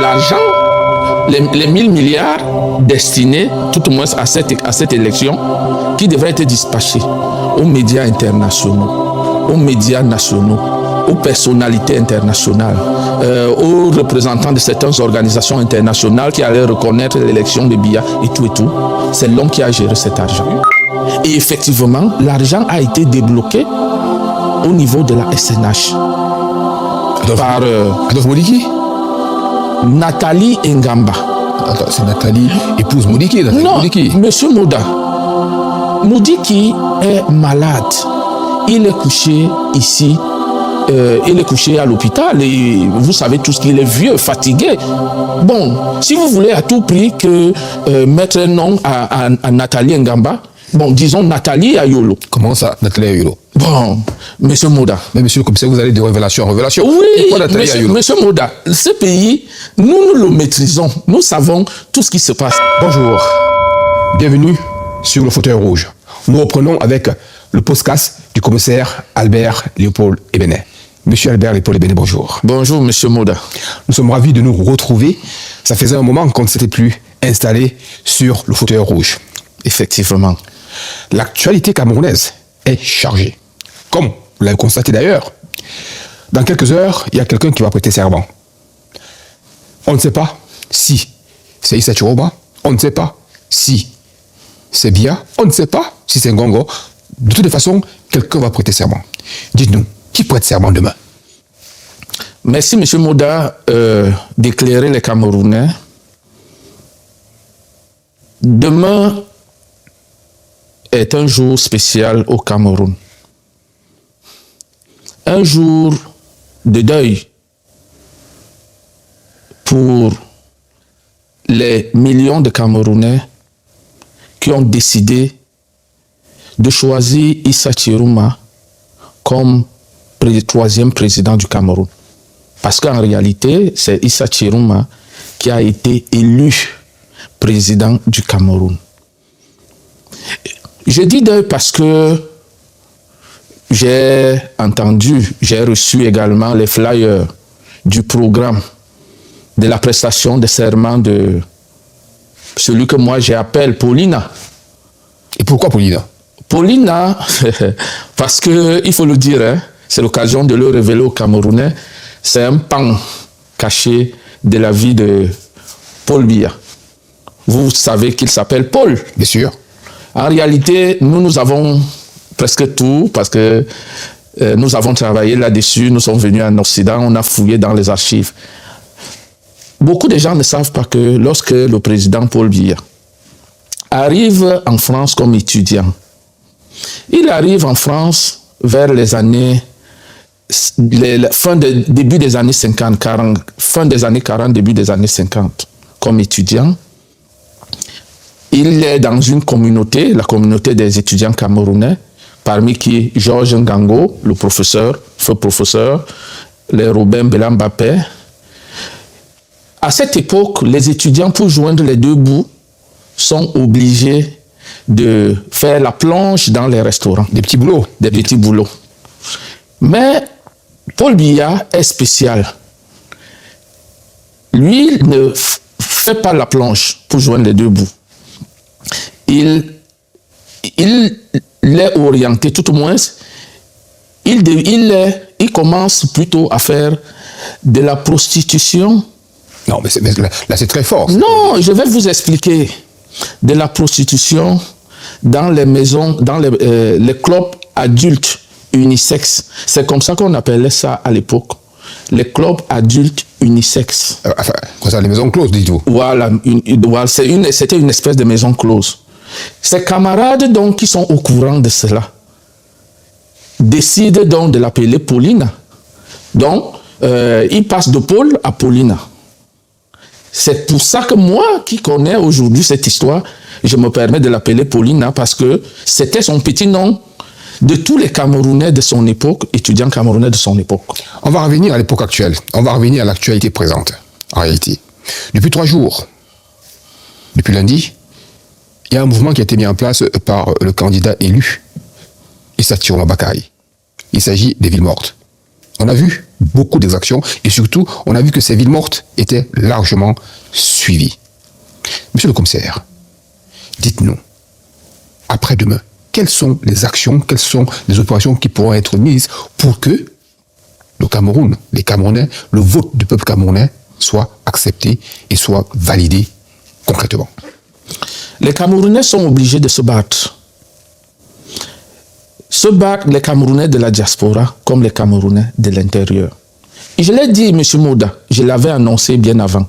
l'argent, les 1000 milliards destinés, tout au moins à cette élection, qui devraient être dispatchés aux médias internationaux, aux médias nationaux, aux personnalités internationales, aux représentants de certaines organisations internationales qui allaient reconnaître l'élection de Biya et tout. C'est l'homme qui a géré cet argent. Et effectivement, l'argent a été débloqué au niveau de la SNH. Par Adolphe Modiki? Nathalie Ngamba. Attends, c'est Nathalie, épouse Modiki. Non, monsieur Moda. Modiki est malade. Il est couché ici. Il est couché à l'hôpital et vous savez tous qu'il est vieux, fatigué. Bon, si vous voulez à tout prix que mettre un nom à Nathalie Ngamba, bon, disons Nathalie Ayolo. Comment ça, Nathalie Ayolo? Bon, monsieur Moda. Mais monsieur, comme ça, vous allez de révélation en révélation. Oui, monsieur Moda, ce pays, nous le maîtrisons. Nous savons tout ce qui se passe. Bonjour. Bienvenue sur le fauteuil rouge. Nous reprenons avec le podcast du commissaire Albert Léopold Ebenet. Monsieur Albert Léopold Ebenet, bonjour. Bonjour, monsieur Moda. Nous sommes ravis de nous retrouver. Ça faisait un moment qu'on ne s'était plus installé sur le fauteuil rouge. Effectivement. L'actualité camerounaise est chargée. Comme vous l'avez constaté d'ailleurs, dans quelques heures, il y a quelqu'un qui va prêter serment. On ne sait pas si c'est Issa Chiroba, on ne sait pas si c'est Biya, on ne sait pas si c'est Ngongo. De toutes les façons, quelqu'un va prêter serment. Dites-nous, qui prête serment demain? Merci, monsieur Moda, d'éclairer les Camerounais. Demain est un jour spécial au Cameroun. Un jour de deuil pour les millions de Camerounais qui ont décidé de choisir Issa Chirouma comme troisième président du Cameroun. Parce qu'en réalité, c'est Issa Chirouma qui a été élu président du Cameroun. Je dis deuil parce que j'ai reçu également les flyers du programme de la prestation de serment de celui que moi j'appelle Paulina. Et pourquoi Paulina? Paulina, parce que, il faut le dire, hein, c'est l'occasion de le révéler aux Camerounais, c'est un pan caché de la vie de Paul Biya. Vous savez qu'il s'appelle Paul. Bien sûr. En réalité, nous avons presque tout, parce que nous avons travaillé là-dessus, nous sommes venus en Occident, on a fouillé dans les archives. Beaucoup de gens ne savent pas que lorsque le président Paul Biya arrive en France comme étudiant, il arrive en France vers les années, début des années 50, 40, fin des années 40, début des années 50, comme étudiant. Il est dans une communauté, la communauté des étudiants camerounais, parmi qui Georges Ngango, le professeur, feu professeur, les Robin Belambapé. À cette époque, les étudiants, pour joindre les deux bouts, sont obligés de faire la plonge dans les restaurants. Des petits boulots. Des petits boulots. Mais Paul Biya est spécial. Lui, il ne fait pas la plonge pour joindre les deux bouts. Il est orienté, tout au moins, il commence plutôt à faire de la prostitution. Non, mais là, c'est très fort. Non, je vais vous expliquer. De la prostitution dans les maisons, dans les clubs adultes unisexes. C'est comme ça qu'on appelait ça à l'époque. Les clubs adultes unisexes. Enfin, quoi ça, les maisons closes, dites-vous? Voilà, c'était une espèce de maison close. Ses camarades, donc, qui sont au courant de cela, décident donc de l'appeler Paulina. Donc, il passe de Paul à Paulina. C'est pour ça que moi, qui connais aujourd'hui cette histoire, je me permets de l'appeler Paulina parce que c'était son petit nom de tous les Camerounais de son époque, étudiants camerounais de son époque. On va revenir à l'époque actuelle. On va revenir à l'actualité présente, en réalité. Depuis 3 jours, depuis lundi, il y a un mouvement qui a été mis en place par le candidat élu, Issa Chirouma Bakary. Il s'agit des villes mortes. On a vu beaucoup d'exactions et surtout, on a vu que ces villes mortes étaient largement suivies. Monsieur le commissaire, dites-nous, après-demain, quelles sont les actions, quelles sont les opérations qui pourront être mises pour que le Cameroun, les Camerounais, le vote du peuple camerounais soit accepté et soit validé concrètement? Les Camerounais sont obligés de se battre. Se battre les Camerounais de la diaspora comme les Camerounais de l'intérieur. Et je l'ai dit, M. Moda, je l'avais annoncé bien avant.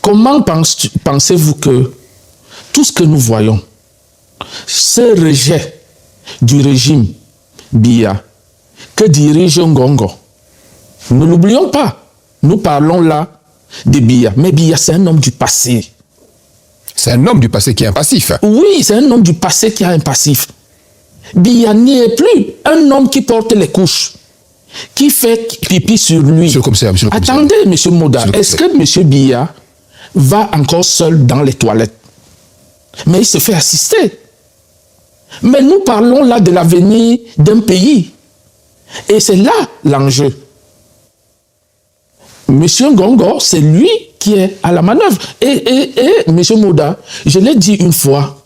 Comment pensez-vous que tout ce que nous voyons, ce rejet du régime Biya que dirige Ngongo, ne l'oublions pas, nous parlons là de Biya, mais Biya c'est un homme du passé. C'est un homme du passé qui est un passif. Oui, c'est un homme du passé qui a un passif. Biya n'y est plus un homme qui porte les couches, qui fait pipi sur lui. Monsieur le commissaire, Attendez, M. Moda, est-ce que M. Biya va encore seul dans les toilettes? Mais il se fait assister. Mais nous parlons là de l'avenir d'un pays. Et c'est là l'enjeu. M. Ngongo, c'est lui qui est à la manœuvre. Et M. Moda, je l'ai dit une fois,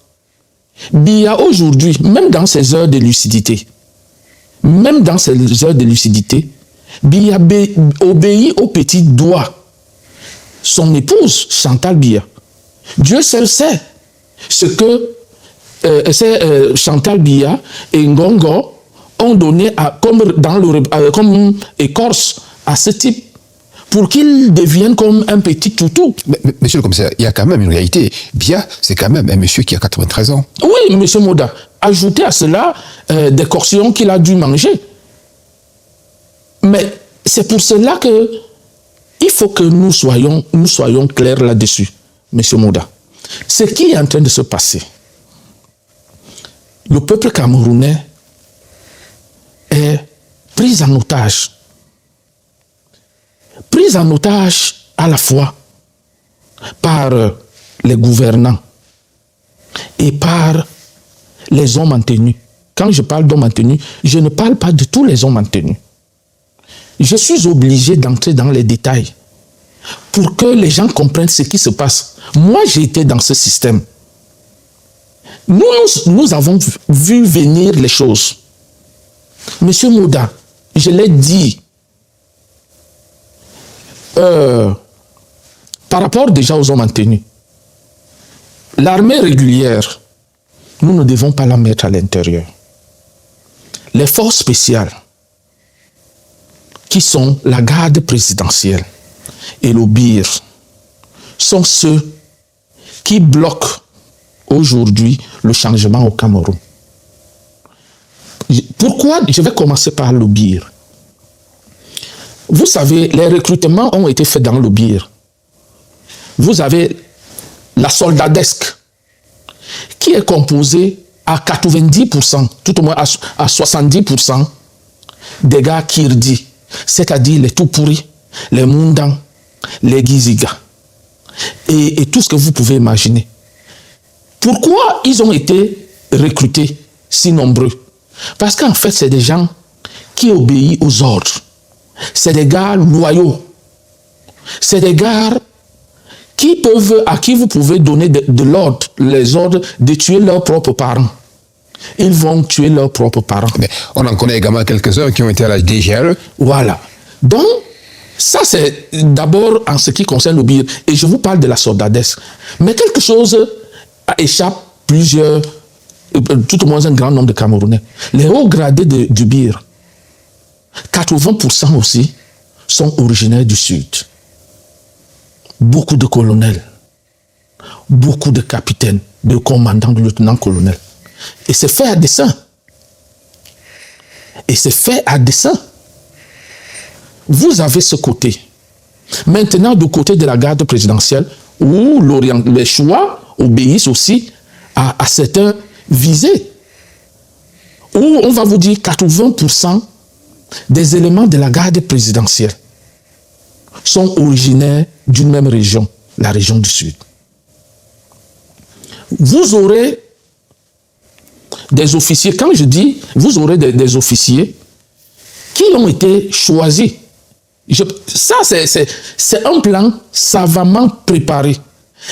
Biya aujourd'hui, même dans ses heures de lucidité, Biya obéit au petit doigt. Son épouse, Chantal Biya. Dieu seul sait ce que Chantal Biya et Ngongo ont donné comme écorce à ce type pour qu'il devienne comme un petit toutou. Mais, monsieur le commissaire, il y a quand même une réalité. Biya, c'est quand même un monsieur qui a 93 ans. Oui, monsieur Moda. Ajoutez à cela des corsions qu'il a dû manger. Mais c'est pour cela que il faut que nous soyons clairs là-dessus, monsieur Moda. Ce qui est en train de se passer, le peuple camerounais est pris en otage. Pris en otage à la fois par les gouvernants et par les hommes en tenue. Quand je parle d'hommes en tenue, je ne parle pas de tous les hommes en tenue. Je suis obligé d'entrer dans les détails pour que les gens comprennent ce qui se passe. Moi, j'ai été dans ce système. Nous avons vu venir les choses. Monsieur Moda, je l'ai dit, par rapport déjà aux hommes en tenue, l'armée régulière, nous ne devons pas la mettre à l'intérieur. Les forces spéciales, qui sont la garde présidentielle et le BIR, sont ceux qui bloquent aujourd'hui le changement au Cameroun. Pourquoi? Je vais commencer par le BIR. Vous savez, les recrutements ont été faits dans le BIR. Vous avez la soldadesque, qui est composée à 90%, tout au moins à 70% des gars Kirdi, c'est-à-dire les tout pourris, les Mundang, les Giziga, et tout ce que vous pouvez imaginer. Pourquoi ils ont été recrutés si nombreux? Parce qu'en fait, c'est des gens qui obéissent aux ordres. C'est des gars loyaux. C'est des gars à qui vous pouvez donner de l'ordre, les ordres de tuer leurs propres parents. Ils vont tuer leurs propres parents. Mais on en connaît également quelques-uns qui ont été à la DGRE. Voilà. Donc, ça c'est d'abord en ce qui concerne le BIR. Et je vous parle de la soldadesque. Mais quelque chose échappe plusieurs, tout au moins un grand nombre de Camerounais. Les hauts gradés du BIR, 80% aussi, sont originaires du Sud. Beaucoup de colonels, beaucoup de capitaines, de commandants, de lieutenants-colonels. Et c'est fait à dessein. Et c'est fait à dessein. Vous avez ce côté. Maintenant, du côté de la garde présidentielle, où les choix obéissent aussi à certains visées. Où on va vous dire 80% des éléments de la garde présidentielle sont originaires d'une même région, la région du Sud. Vous aurez des officiers, quand je dis vous aurez des officiers qui ont été choisis. Ça, c'est un plan savamment préparé.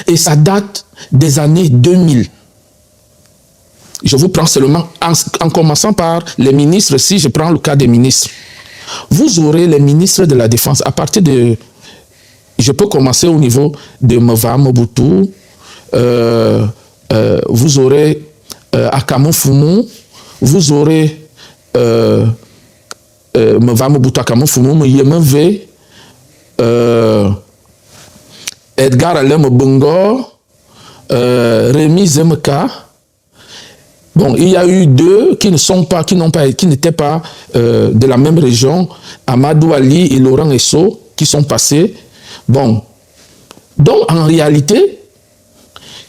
Et ça date des années 2000. Je vous prends seulement, en commençant par les ministres, si je prends le cas des ministres. Vous aurez les ministres de la Défense à partir de... Je peux commencer au niveau de Mova Mobutu. Vous aurez Akamo Fumu. Vous aurez Mova Mobutu, Akamo Fumu, Yemenve, Edgar Alem Bongo, Rémi Zemka. Bon, il y a eu deux qui n'étaient pas de la même région, Amadou Ali et Laurent Esso, qui sont passés. Bon, donc en réalité,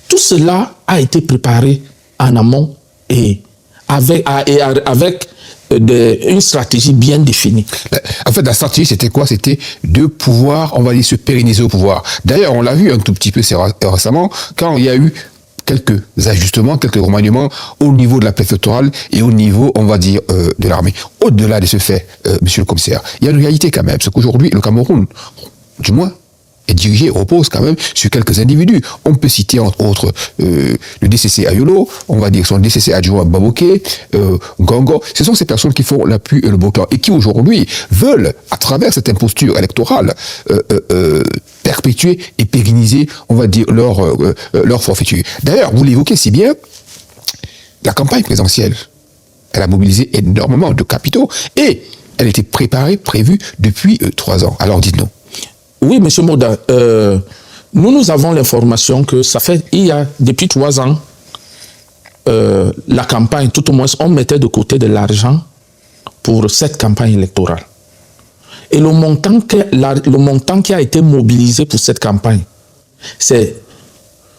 tout cela a été préparé en amont et avec une stratégie bien définie. En fait, la stratégie, c'était quoi? C'était de pouvoir, on va dire, se pérenniser au pouvoir. D'ailleurs, on l'a vu un tout petit peu récemment, quand il y a eu quelques ajustements, quelques remaniements au niveau de la préfectorale et au niveau, on va dire, de l'armée. Au-delà de ce fait, monsieur le commissaire, il y a une réalité quand même, c'est qu'aujourd'hui, le Cameroun, du moins, est dirigé, repose quand même sur quelques individus. On peut citer entre autres le DCC Ayolo, on va dire son DCC adjoint Baboké, Gongo. Ce sont ces personnes qui font l'appui et le beau temps et qui aujourd'hui veulent, à travers cette imposture électorale, perpétuer et pérenniser, on va dire, leur forfaiture. D'ailleurs, vous l'évoquez si bien, la campagne présidentielle, elle a mobilisé énormément de capitaux et elle était prévue depuis 3 ans. Alors dites-nous. Oui, M. Moda, nous avons l'information que il y a depuis 3 ans, la campagne, tout au moins, on mettait de côté de l'argent pour cette campagne électorale. Et le montant qui a été mobilisé pour cette campagne, c'est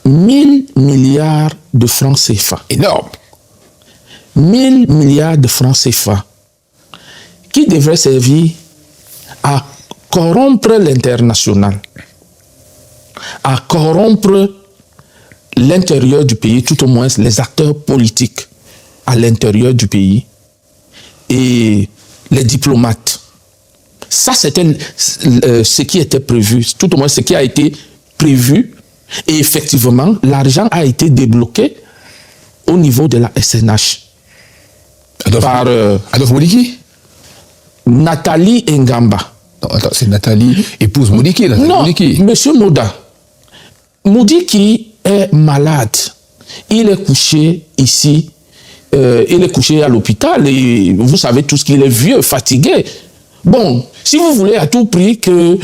1000 milliards de francs CFA. Énorme. 1000 milliards de francs CFA qui devraient servir à corrompre l'international, à corrompre l'intérieur du pays, tout au moins les acteurs politiques à l'intérieur du pays et les diplomates. Ça, c'était ce qui était prévu, tout au moins ce qui a été prévu. Et effectivement, l'argent a été débloqué au niveau de la SNH. Par Adolphe Modiki? Nathalie Ngamba. Non, attends, c'est Nathalie, épouse Modiki. Non, Modiki. Monsieur Moda, Modiki est malade. Il est couché ici, il est couché à l'hôpital et vous savez tout ce qu'il est vieux, fatigué. Bon, si vous voulez à tout prix que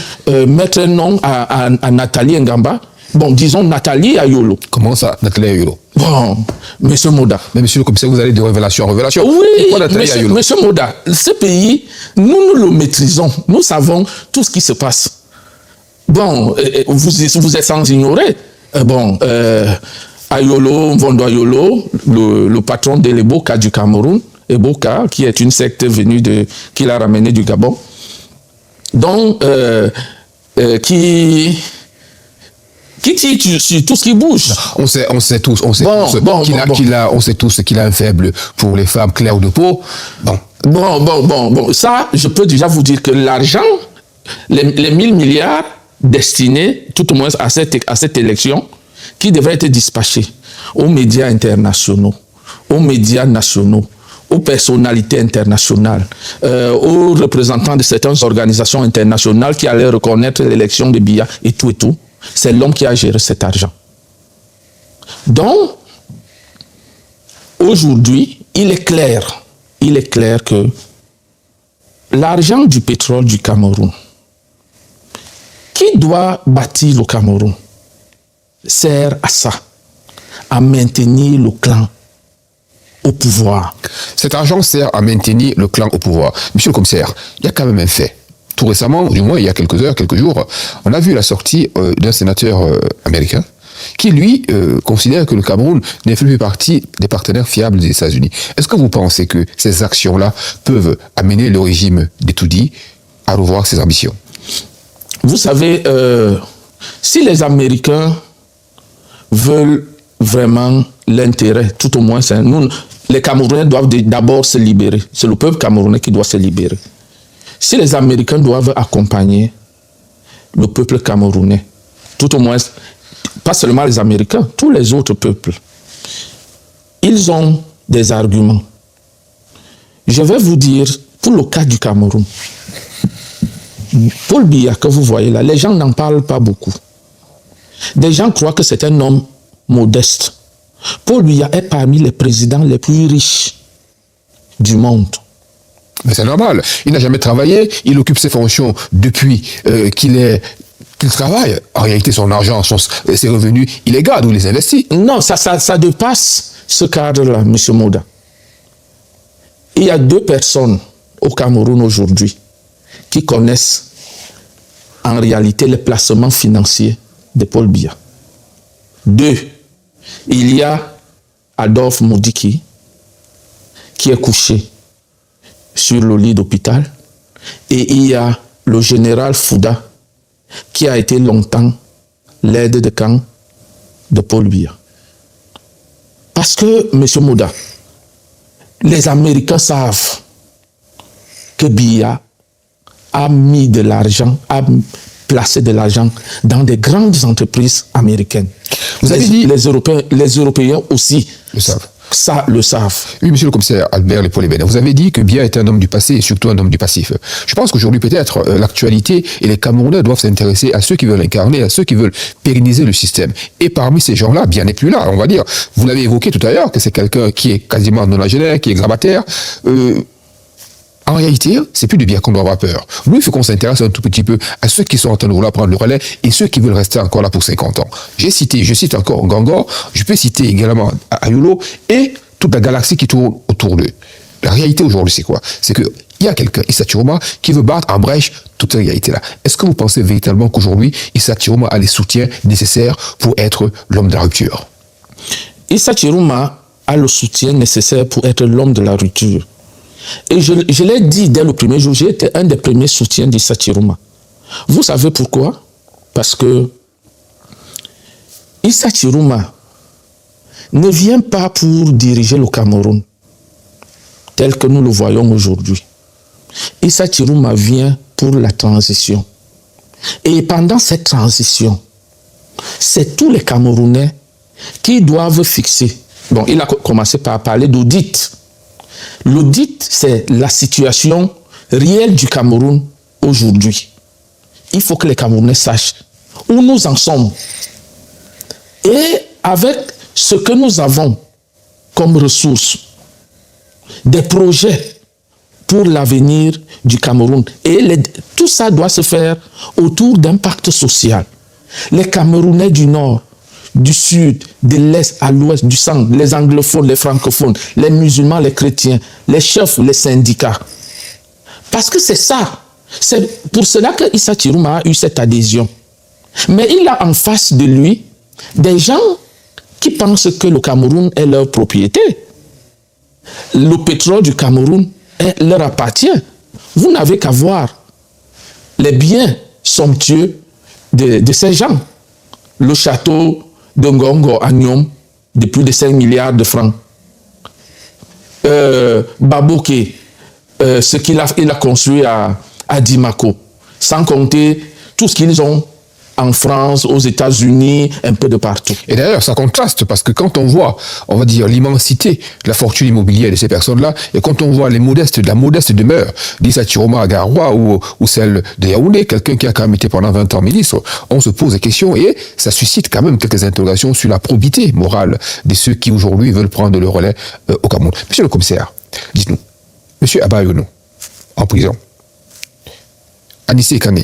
mettre un nom à Nathalie Ngamba, bon, disons Nathalie Ayolo. Comment ça, Nathalie Ayolo? Bon, Monsieur Moda. Mais monsieur le commissaire, vous allez de révélation en révélation. Oui, monsieur Moda, ce pays, nous le maîtrisons. Nous savons tout ce qui se passe. Bon, vous êtes sans ignorer. Ayolo, Mvondo Ayolo, le patron de l'Eboka du Cameroun, Eboka, qui est une secte venue qui l'a ramené du Gabon. Donc, qui tire sur tout ce qui bouge. On sait tous qu'il a un faible pour les femmes claires de peau. Bon. Ça, je peux déjà vous dire que l'argent, les 1000 milliards destinés, tout au moins à cette élection, qui devrait être dispatchés aux médias internationaux, aux médias nationaux, aux personnalités internationales, aux représentants de certaines organisations internationales qui allaient reconnaître l'élection de Biya et tout. C'est l'homme qui a géré cet argent. Donc, aujourd'hui, il est clair que l'argent du pétrole du Cameroun, qui doit bâtir le Cameroun, sert à ça, à maintenir le clan au pouvoir. Cet argent sert à maintenir le clan au pouvoir. Monsieur le commissaire, il y a quand même un fait. Tout récemment, du moins il y a quelques jours, on a vu la sortie d'un sénateur américain qui, lui, considère que le Cameroun ne fait plus partie des partenaires fiables des États-Unis. Est-ce que vous pensez que ces actions-là peuvent amener le régime d'Etoudi à revoir ses ambitions? Vous savez, si les Américains veulent vraiment l'intérêt, tout au moins, nous, les Camerounais doivent d'abord se libérer. C'est le peuple camerounais qui doit se libérer. si les Américains doivent accompagner le peuple camerounais, tout au moins, pas seulement les Américains, tous les autres peuples, ils ont des arguments. Je vais vous dire, pour le cas du Cameroun, Paul Biya que vous voyez là, les gens n'en parlent pas beaucoup. Des gens croient que c'est un homme modeste. Paul Biya est parmi les présidents les plus riches du monde. Mais c'est normal. Il n'a jamais travaillé. Il occupe ses fonctions depuis qu'il travaille. En réalité, son argent, ses revenus, il les garde ou les investit. Non, ça dépasse ce cadre-là, M. Moda. Il y a 2 personnes au Cameroun aujourd'hui qui connaissent en réalité les placements financiers de Paul Biya. 2. Il y a Adolphe Moudiki qui est couché sur le lit d'hôpital et il y a le général Fouda qui a été longtemps l'aide de camp de Paul Biya. Parce que, M. Moda, les Américains savent que Biya a mis de l'argent, a placé de l'argent dans des grandes entreprises américaines. Vous avez dit... les Européens aussi le savent. Ça le savent. Oui, monsieur le commissaire Albert Lepole-Bena, vous avez dit que Biya est un homme du passé et surtout un homme du passif. Je pense qu'aujourd'hui, peut-être, l'actualité et les Camerounais doivent s'intéresser à ceux qui veulent incarner, à ceux qui veulent pérenniser le système. Et parmi ces gens-là, Biya n'est plus là, on va dire. Vous l'avez évoqué tout à l'heure, que c'est quelqu'un qui est quasiment nonagénaire, qui est grabataire. En réalité, c'est plus de Biya qu'on doit avoir peur. Nous, il faut qu'on s'intéresse un tout petit peu à ceux qui sont en train de vouloir prendre le relais et ceux qui veulent rester encore là pour 50 ans. Je cite encore Ngangor, je peux citer également Ayolo et toute la galaxie qui tourne autour d'eux. La réalité aujourd'hui, c'est quoi? C'est qu'il y a quelqu'un, Issa Chiroma, qui veut battre en brèche toute cette réalité-là. Est-ce que vous pensez véritablement qu'aujourd'hui, Issa Chiroma a les soutiens nécessaires pour être l'homme de la rupture? Issa Chiroma a le soutien nécessaire pour être l'homme de la rupture. Et je l'ai dit dès le premier jour, j'ai été un des premiers soutiens d'Issa Chiroma. Vous savez pourquoi? Parce que Issa Chiroma ne vient pas pour diriger le Cameroun tel que nous le voyons aujourd'hui. Issa Chiroma vient pour la transition. Et pendant cette transition, c'est tous les Camerounais qui doivent fixer. Bon, il a commencé par parler d'audit. L'audit, c'est la situation réelle du Cameroun aujourd'hui. Il faut que les Camerounais sachent où nous en sommes. Et avec ce que nous avons comme ressources, des projets pour l'avenir du Cameroun. Et tout ça doit se faire autour d'un pacte social. Les Camerounais du Nord, du Sud, de l'Est à l'Ouest, du Centre, les anglophones, les francophones, les musulmans, les chrétiens, les chefs, les syndicats. Parce que c'est ça. C'est pour cela que Issa Chiroma a eu cette adhésion. Mais il a en face de lui des gens qui pensent que le Cameroun est leur propriété. Le pétrole du Cameroun leur appartient. Vous n'avez qu'à voir les biens somptueux de ces gens. Le château de Ngongo à Nyom, de plus de 5 milliards de francs. Baboké, ce qu'il a construit à Dimako, sans compter tout ce qu'ils ont en France, aux États-Unis, un peu de partout. Et d'ailleurs, ça contraste parce que quand on voit, on va dire, l'immensité de la fortune immobilière de ces personnes-là, et quand on voit la modeste demeure d'Issa Chiroma à Garoua ou celle de Yaoundé, quelqu'un qui a quand même été pendant 20 ans ministre, on se pose des questions et ça suscite quand même quelques interrogations sur la probité morale de ceux qui aujourd'hui veulent prendre le relais au Cameroun. Monsieur le commissaire, dites-nous, monsieur Abba Yono, en prison, Anissé Kane,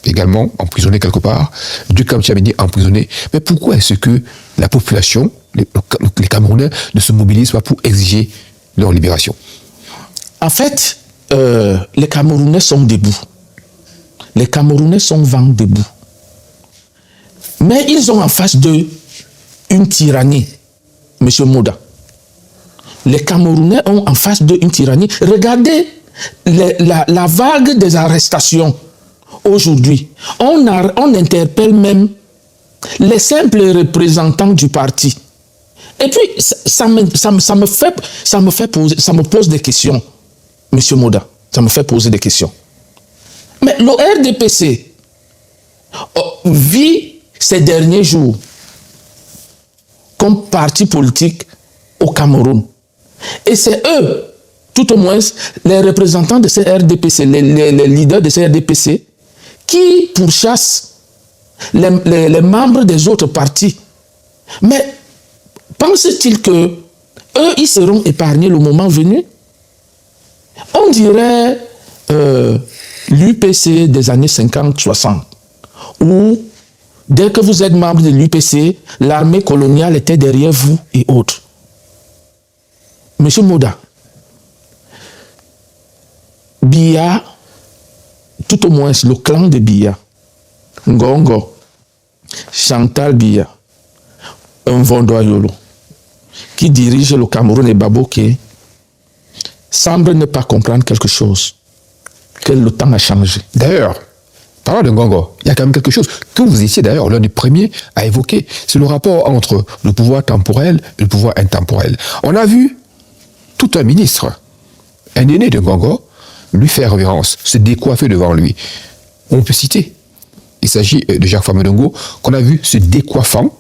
également emprisonné quelque part, Dukam Tchameni emprisonné. Mais pourquoi est-ce que la population, les Camerounais, ne se mobilisent pas pour exiger leur libération? En fait, les Camerounais sont debout. Les Camerounais sont vent debout. Mais ils ont en face d'eux une tyrannie, M. Moda. Les Camerounais ont en face d'eux une tyrannie. Regardez la vague des arrestations. Aujourd'hui, on interpelle même les simples représentants du parti. Et puis, ça me pose des questions, M. Moda. Ça me fait poser des questions. Mais le RDPC vit ces derniers jours comme parti politique au Cameroun. Et c'est eux, tout au moins, les représentants de ces RDPC, les leaders de ces RDPC, qui pourchassent les membres des autres partis. Mais pense-t-il que eux, ils seront épargnés le moment venu? On dirait l'UPC des années 50-60, où dès que vous êtes membre de l'UPC, l'armée coloniale était derrière vous et autres. Monsieur Moda, Biya, tout au moins le clan de Biya, Ngongo, Chantal Biya, un Vondoyolo, qui dirige le Cameroun et Baboké, semble ne pas comprendre quelque chose, que le temps a changé. D'ailleurs, parlant de Ngongo, il y a quand même quelque chose que vous étiez d'ailleurs l'un des premiers à évoquer. C'est le rapport entre le pouvoir temporel et le pouvoir intemporel. On a vu tout un ministre, un aîné de Ngongo, lui faire révérence, se décoiffer devant lui. On peut citer, il s'agit de Jacques Famodongo, qu'on a vu se décoiffant,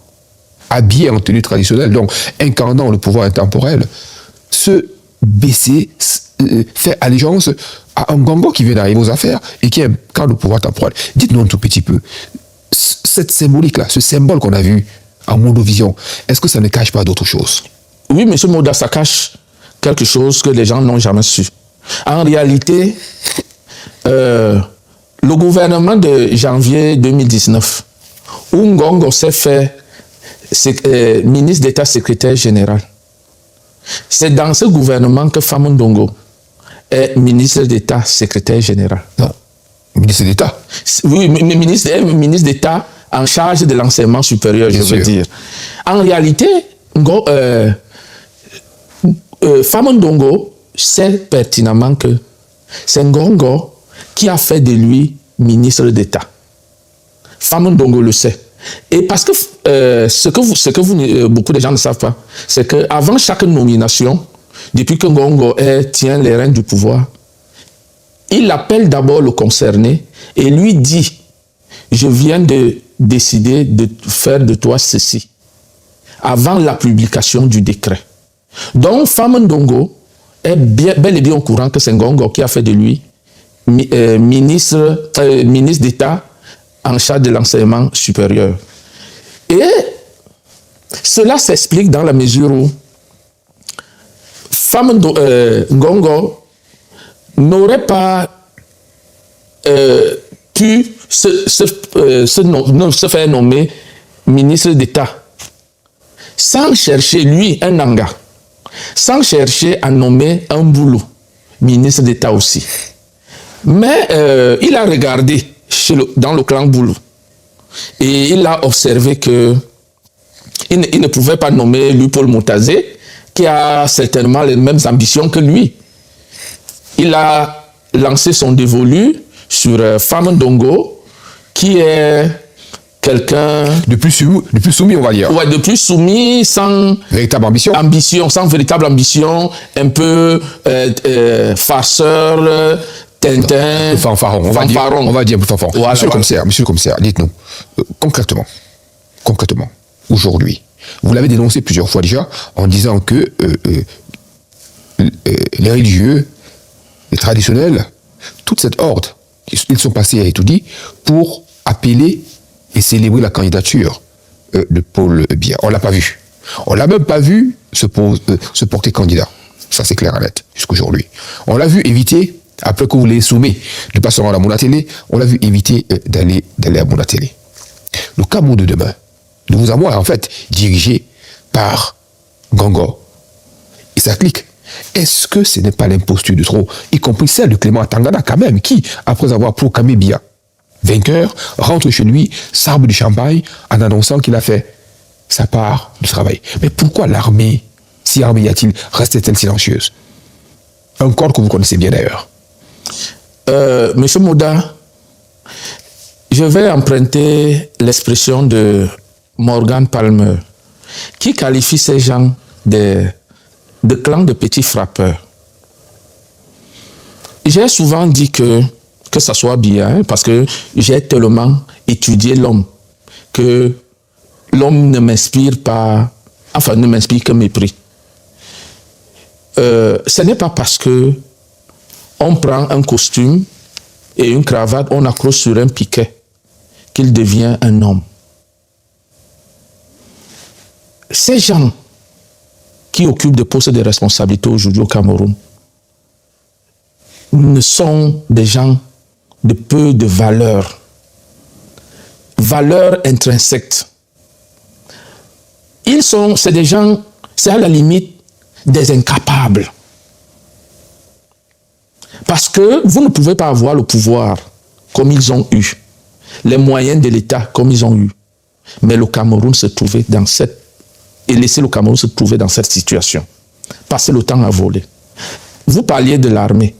habillé en tenue traditionnelle, donc incarnant le pouvoir intemporel, se baisser, faire allégeance à un Ngongo qui vient d'arriver aux affaires et qui incarne le pouvoir temporel. Dites-nous un tout petit peu, cette symbolique-là, ce symbole qu'on a vu en Mondovision, est-ce que ça ne cache pas d'autre chose? Oui, M. Moda, ça cache quelque chose que les gens n'ont jamais su. En réalité, le gouvernement de janvier 2019, où Ngongo s'est fait ministre d'État secrétaire général, c'est dans ce gouvernement que Famondongo est ministre d'État secrétaire général. Non, ministre d'État. Oui, ministre d'État en charge de l'enseignement supérieur, je veux dire. En réalité, Famondongo sait pertinemment que c'est Ngongo qui a fait de lui ministre d'État. Famondongo le sait. Et parce que beaucoup de gens ne savent pas, c'est qu'avant chaque nomination, depuis que Ngongo tient les rênes du pouvoir, il appelle d'abord le concerné et lui dit: je viens de décider de faire de toi ceci, avant la publication du décret. Donc Famondongo est bel et bien au courant que c'est Ngongo qui a fait de lui ministre d'État en charge de l'enseignement supérieur. Et cela s'explique dans la mesure où Ngongo n'aurait pas pu se faire nommer ministre d'État sans chercher, lui, un Nanga, sans chercher à nommer un Boulou, ministre d'État aussi. Mais il a regardé dans le clan Boulou et il a observé que il ne pouvait pas nommer lui Paul Moutazé, qui a certainement les mêmes ambitions que lui. Il a lancé son dévolu sur Famondongo, qui est quelqu'un de plus soumis, on va dire. Ouais, de plus soumis, sans véritable ambition, sans véritable ambition, un peu farceur, Tintin, fanfaron. On va dire fanfaron. Voilà, monsieur le commissaire, dites-nous concrètement, aujourd'hui, vous l'avez dénoncé plusieurs fois déjà en disant que les religieux, les traditionnels, toute cette horde, ils sont passés à Etoudi pour appeler et célébrer la candidature de Paul Biya. On ne l'a pas vu. On ne l'a même pas vu se porter candidat. Ça, c'est clair et net, jusqu'aujourd'hui. On l'a vu éviter, après que vous les soumet, de passer à la Monatélé, on l'a vu éviter d'aller à Monatélé. Le Cameroun de demain, de vous à moi, en fait, dirigé par Ngongo et sa clique. Est-ce que ce n'est pas l'imposture de trop, y compris celle de Clément Tangana, quand même, qui, après avoir proclamé Biya vainqueur, rentre chez lui, s'arbre du champagne, en annonçant qu'il a fait sa part du travail. Mais pourquoi l'armée, si armée y a-t-il, restait-elle silencieuse? Un corps que vous connaissez bien d'ailleurs. Monsieur Moda, je vais emprunter l'expression de Morgan Palmer, qui qualifie ces gens de clans de petits frappeurs. J'ai souvent dit que que ça soit bien, parce que j'ai tellement étudié l'homme que l'homme ne m'inspire pas, enfin ne m'inspire que mépris. Ce n'est pas parce que on prend un costume et une cravate, on accroche sur un piquet qu'il devient un homme. Ces gens qui occupent des postes de responsabilité aujourd'hui au Cameroun ne sont des gens de peu de valeur intrinsèque. C'est des gens, c'est à la limite des incapables. Parce que vous ne pouvez pas avoir le pouvoir comme ils ont eu, les moyens de l'État comme ils ont eu. Mais le Cameroun se trouvait dans cette... Et laisser le Cameroun se trouver dans cette situation. Passer le temps à voler. Vous parliez de l'armée.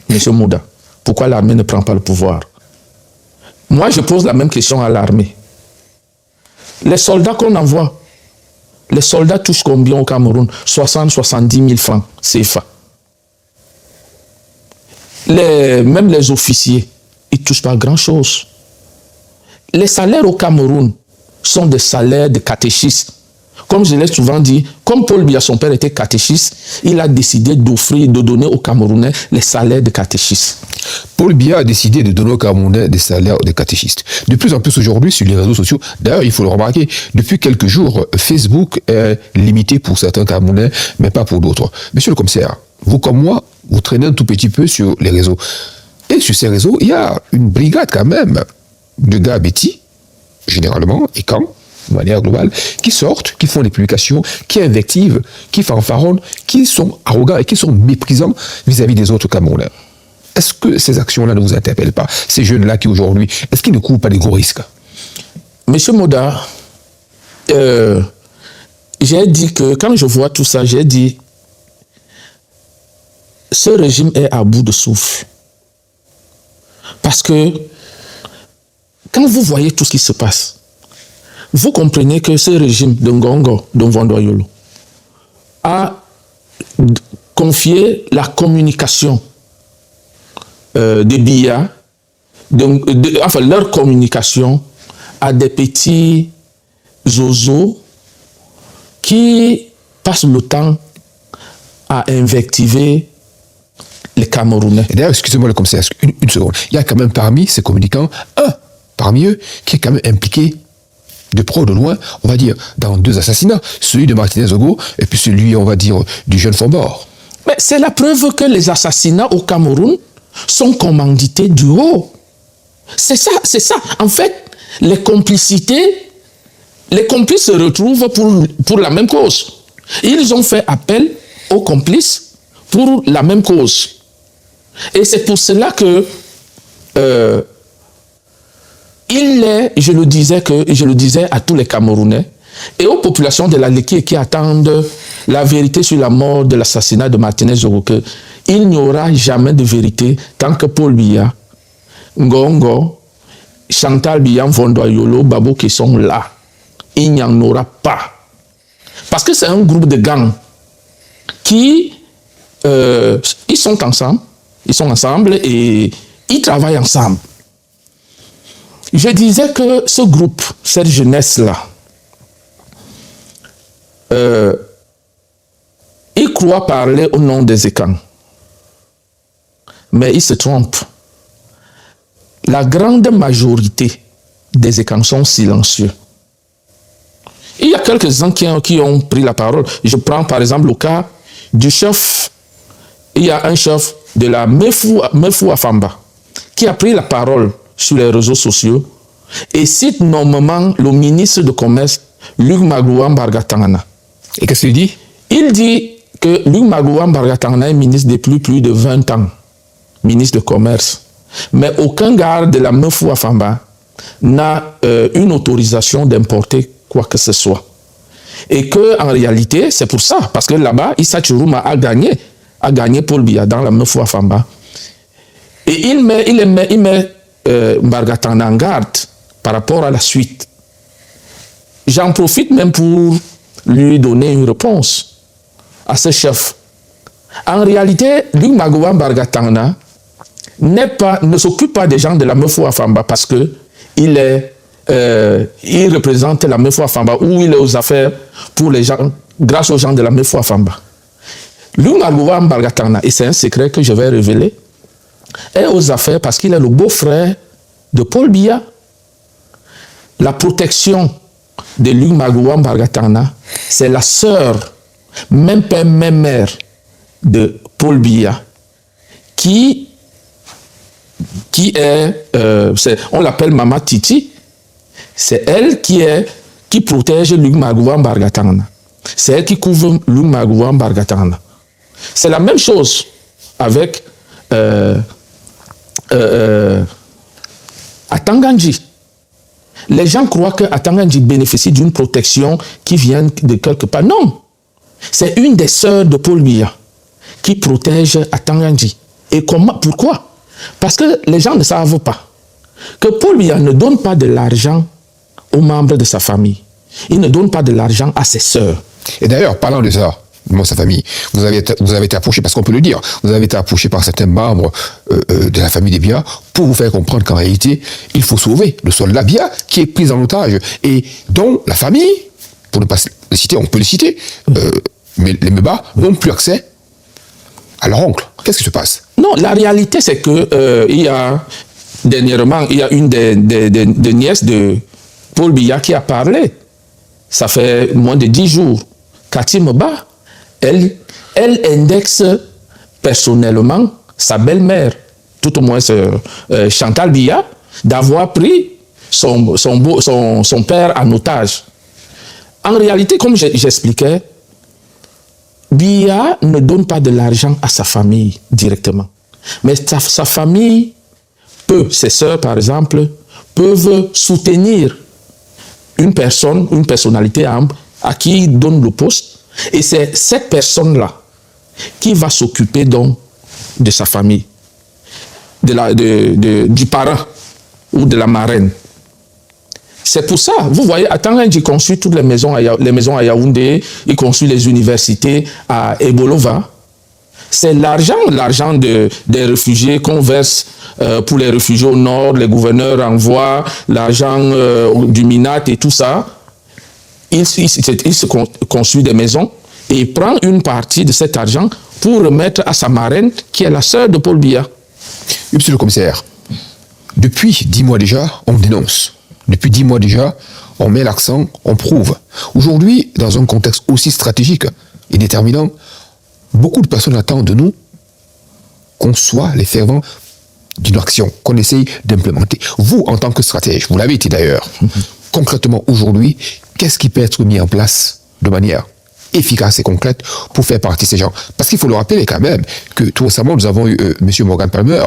Monsieur Mouda, pourquoi l'armée ne prend pas le pouvoir? Moi, je pose la même question à l'armée. Les soldats qu'on envoie, les soldats touchent combien au Cameroun? 60-70 000 francs CFA. Même les officiers, ils ne touchent pas grand-chose. Les salaires au Cameroun sont des salaires de catéchistes. Comme je l'ai souvent dit, comme Paul Biya, son père était catéchiste, il a décidé de donner aux Camerounais les salaires de catéchistes. Paul Biya a décidé de donner aux Camerounais des salaires de catéchistes. De plus en plus aujourd'hui sur les réseaux sociaux, d'ailleurs il faut le remarquer, depuis quelques jours, Facebook est limité pour certains Camerounais, mais pas pour d'autres. Monsieur le commissaire, vous comme moi, vous traînez un tout petit peu sur les réseaux. Et sur ces réseaux, il y a une brigade quand même de gars bêtis, généralement, et quand de manière globale, qui sortent, qui font des publications, qui invectivent, qui fanfaronnent, qui sont arrogants et qui sont méprisants vis-à-vis des autres Camerounais. Est-ce que ces actions-là ne vous interpellent pas? Ces jeunes-là qui aujourd'hui, est-ce qu'ils ne courent pas des gros risques? Monsieur Moda, j'ai dit que quand je vois tout ça, j'ai dit ce régime est à bout de souffle. Parce que quand vous voyez tout ce qui se passe, vous comprenez que ce régime de Ngongo, de Mvondoyolo, a confié la communication de Biya, enfin leur communication à des petits zozos qui passent le temps à invectiver les Camerounais. D'ailleurs, excusez-moi le commissaire, une seconde. Il y a quand même parmi ces communicants, un parmi eux qui est quand même impliqué de près ou de loin, on va dire, dans 2 assassinats. Celui de Martinez Ogo et puis celui, on va dire, du jeune Fombor. Mais c'est la preuve que les assassinats au Cameroun sont commandités du haut. C'est ça, c'est ça. En fait, les complices se retrouvent pour la même cause. Ils ont fait appel aux complices pour la même cause. Et c'est pour cela que je le disais à tous les Camerounais et aux populations de la Léki qui attendent la vérité sur la mort de l'assassinat de Martinez Ogo, il n'y aura jamais de vérité tant que Paul Biya, Ngongo, Chantal Biya, Mvondoyolo, Babo qui sont là. Il n'y en aura pas. Parce que c'est un groupe de gangs qui ils sont ensemble et ils travaillent ensemble. Je disais que ce groupe, cette jeunesse-là, ils croient parler au nom des Ekans. Mais ils se trompent. La grande majorité des Ekans sont silencieux. Il y a quelques-uns qui ont pris la parole. Je prends par exemple le cas du chef. Il y a un chef de la Mefou Afamba qui a pris la parole sur les réseaux sociaux et cite nommément le ministre de Commerce, Luc Magloire Mbargatangana. Et qu'est-ce qu'il dit? Il dit que Luc Magloire Mbargatangana est ministre depuis plus de 20 ans, ministre de Commerce. Mais aucun garde de la Mefou Afamba n'a une autorisation d'importer quoi que ce soit. Et que en réalité, c'est pour ça, parce que là-bas, Issa Tchourouma a gagné Paul Biya dans la Mefou Afamba. Et il met Mbargatangana en garde par rapport à la suite. J'en profite même pour lui donner une réponse à ce chef. En réalité, Luc Magloire Mbargatangana ne s'occupe pas des gens de la Mefo Afamba parce que il représente la Mefo Afamba ou il est aux affaires pour les gens, grâce aux gens de la Mefo Afamba. Lungaluwa Mbargatana, et c'est un secret que je vais révéler, est aux affaires parce qu'il est le beau-frère de Paul Biya. La protection de Lungaluwa Mbargatana, c'est la sœur, même père, même mère de Paul Biya, qui est, on l'appelle Mama Titi. C'est elle qui protège Lungaluwa Mbargatana. C'est elle qui couvre Lungaluwa Mbargatana. C'est la même chose avec Atanganji. Les gens croient que Atanganji bénéficie d'une protection qui vient de quelque part. Non, c'est une des sœurs de Paul Biya qui protège Atanganji. Et comment? Pourquoi? Parce que les gens ne savent pas que Paul Biya ne donne pas de l'argent aux membres de sa famille. Il ne donne pas de l'argent à ses sœurs. Et d'ailleurs, parlant de ça, de sa famille, vous avez été approché, parce qu'on peut le dire, vous avez été approché par certains membres de la famille des Biya pour vous faire comprendre qu'en réalité, il faut sauver le soldat Biya qui est pris en otage et dont la famille, pour ne pas le citer, on peut le citer, mais les Meba n'ont plus accès à leur oncle. Qu'est-ce qui se passe? Non, la réalité, c'est que dernièrement, il y a une des nièces de Paul Biya qui a parlé. Ça fait moins de 10 jours. Cathy Meba, elle indexe personnellement sa belle-mère, tout au moins Chantal Biya, d'avoir pris son père en otage. En réalité, comme j'expliquais, Biya ne donne pas de l'argent à sa famille directement. Mais sa famille ses sœurs par exemple, peuvent soutenir une personnalité à qui il donne le poste. Et c'est cette personne-là qui va s'occuper donc de sa famille, du parent ou de la marraine. C'est pour ça, vous voyez, Atanganji construit toutes les maisons à Yaoundé, il construit les universités à Ebolova. C'est l'argent des réfugiés qu'on verse pour les réfugiés au nord, les gouverneurs envoient l'argent du Minat et tout ça. Il se construit des maisons et il prend une partie de cet argent pour remettre à sa marraine, qui est la sœur de Paul Biya. Monsieur le commissaire, depuis 10 mois déjà, on dénonce. Depuis 10 mois déjà, on met l'accent, on prouve. Aujourd'hui, dans un contexte aussi stratégique et déterminant, beaucoup de personnes attendent de nous qu'on soit les fervents d'une action, qu'on essaye d'implémenter. Vous, en tant que stratège, vous l'avez été d'ailleurs, concrètement aujourd'hui, qu'est-ce qui peut être mis en place de manière efficace et concrète pour faire partie de ces gens? Parce qu'il faut le rappeler quand même que tout récemment, nous avons eu M. Morgan Palmer,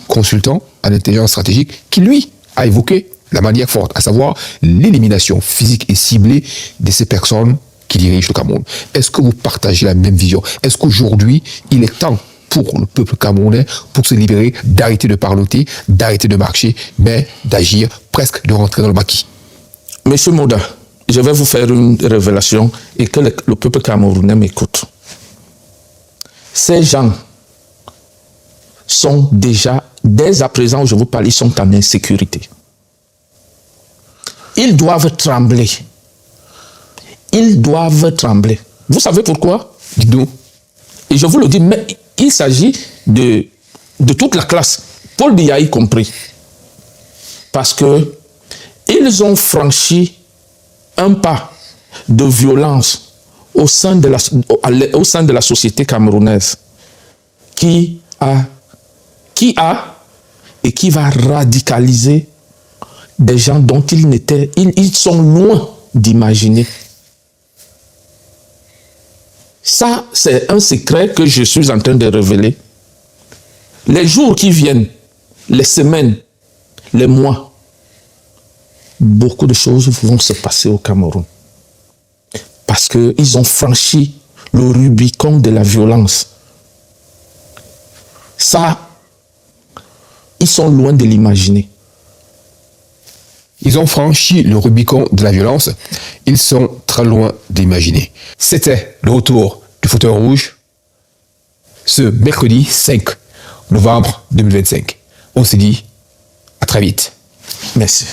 consultant en intelligence stratégique, qui lui a évoqué la manière forte, à savoir l'élimination physique et ciblée de ces personnes qui dirigent le Cameroun. Est-ce que vous partagez la même vision? Est-ce qu'aujourd'hui, il est temps pour le peuple camerounais, pour se libérer, d'arrêter de parloter, d'arrêter de marcher, mais d'agir, presque de rentrer dans le maquis? Monsieur Moda, je vais vous faire une révélation et que le peuple camerounais m'écoute. Ces gens sont déjà, dès à présent où je vous parle, ils sont en insécurité. Ils doivent trembler. Ils doivent trembler. Vous savez pourquoi? Dites-nous. Et je vous le dis, mais il s'agit de toute la classe, Paul Biya y compris. Parce que ils ont franchi un pas de violence au sein de la société camerounaise qui a et qui va radicaliser des gens dont ils sont loin d'imaginer. Ça, c'est un secret que je suis en train de révéler. Les jours qui viennent, les semaines, les mois, beaucoup de choses vont se passer au Cameroun. Parce qu'ils ont franchi le Rubicon de la violence. Ça, ils sont loin de l'imaginer. Ils ont franchi le Rubicon de la violence. Ils sont très loin d'imaginer. C'était le retour du fauteuil rouge ce mercredi 5 novembre 2025. On se dit à très vite. Merci.